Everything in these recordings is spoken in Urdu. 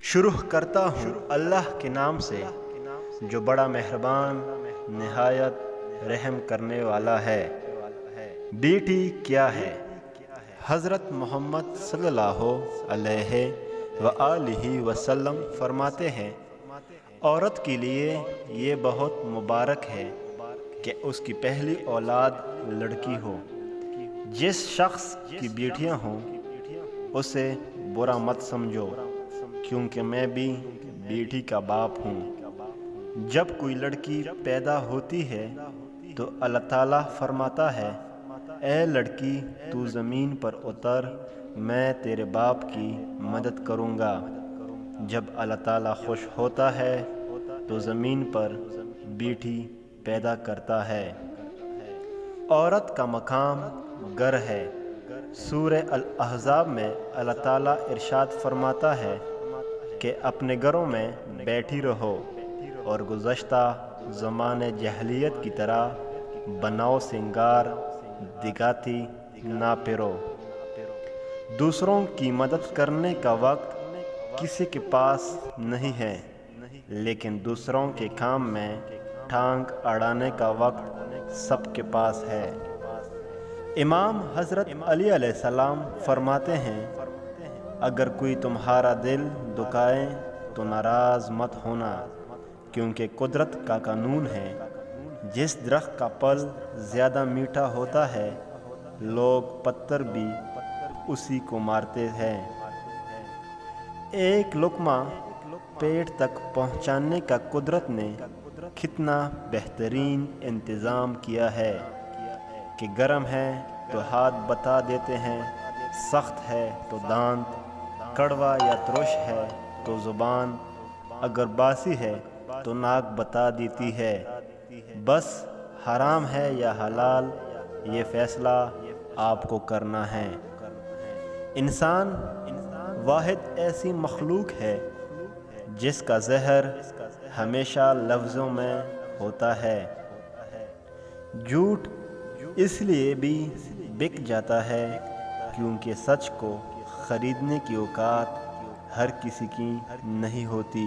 شروع کرتا ہوں اللہ کے نام سے جو بڑا مہربان نہایت رحم کرنے والا ہے۔ بیٹی کیا ہے؟ حضرت محمد صلی اللہ علیہ وآلہ وسلم فرماتے ہیں، عورت کے لیے یہ بہت مبارک ہے کہ اس کی پہلی اولاد لڑکی ہو۔ جس شخص کی بیٹیاں ہوں اسے برا مت سمجھو، کیونکہ میں بھی بیٹی کا باپ ہوں۔ جب کوئی لڑکی پیدا ہوتی ہے تو اللہ تعالیٰ فرماتا ہے، اے لڑکی تو زمین پر اتر، میں تیرے باپ کی مدد کروں گا۔ جب اللہ تعالیٰ خوش ہوتا ہے تو زمین پر بیٹی پیدا کرتا ہے۔ عورت کا مقام گھر ہے۔ سورہ الاحزاب میں اللہ تعالیٰ ارشاد فرماتا ہے کہ اپنے گھروں میں بیٹھی رہو اور گزشتہ زمانے جاہلیت کی طرح بناؤ سنگار دکھاتی نہ پھرو۔ دوسروں کی مدد کرنے کا وقت کسی کے پاس نہیں ہے، لیکن دوسروں کے کام میں ٹانگ اڑانے کا وقت سب کے پاس ہے۔ امام حضرت علی علیہ السلام فرماتے ہیں، اگر کوئی تمہارا دل دکھائے تو ناراض مت ہونا، کیونکہ قدرت کا قانون ہے، جس درخت کا پھل زیادہ میٹھا ہوتا ہے لوگ پتھر بھی اسی کو مارتے ہیں۔ ایک لقمہ پیٹ تک پہنچانے کا قدرت نے کتنا بہترین انتظام کیا ہے کہ گرم ہے تو ہاتھ بتا دیتے ہیں، سخت ہے تو دانت، کڑوا یا ترش ہے تو زبان، اگر باسی ہے تو ناک بتا دیتی ہے۔ بس حرام ہے یا حلال یہ فیصلہ آپ کو کرنا ہے۔ انسان واحد ایسی مخلوق ہے جس کا زہر ہمیشہ لفظوں میں ہوتا ہے۔ جھوٹ اس لیے بھی بک جاتا ہے کیونکہ سچ کو خریدنے کی اوقات ہر کسی کی نہیں ہوتی۔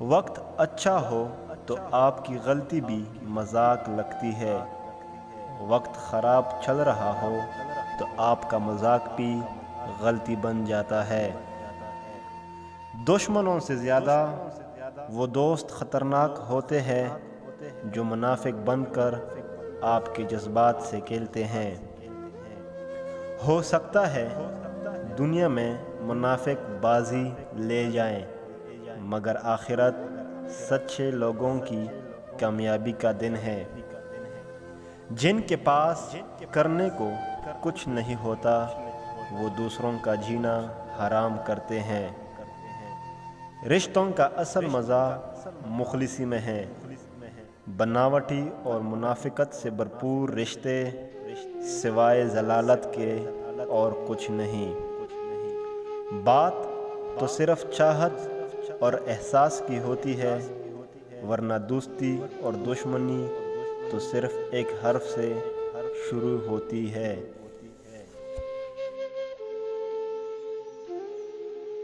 وقت اچھا ہو تو آپ کی غلطی بھی مذاق لگتی ہے، وقت خراب چل رہا ہو تو آپ کا مذاق بھی غلطی بن جاتا ہے۔ دشمنوں سے زیادہ وہ دوست خطرناک ہوتے ہیں جو منافق بن کر آپ کے جذبات سے کھیلتے ہیں۔ ہو سکتا ہے دنیا میں منافق بازی لے جائیں، مگر آخرت سچے لوگوں کی کامیابی کا دن ہے۔ جن کے پاس کرنے کو کچھ نہیں ہوتا وہ دوسروں کا جینا حرام کرتے ہیں۔ رشتوں کا اصل مزہ مخلصی میں ہے۔ بناوٹی اور منافقت سے بھرپور رشتے سوائے ضلالت کے اور کچھ نہیں۔ بات تو صرف چاہت اور احساس کی ہوتی ہے، ورنہ دوستی اور دشمنی تو صرف ایک حرف سے شروع ہوتی ہے۔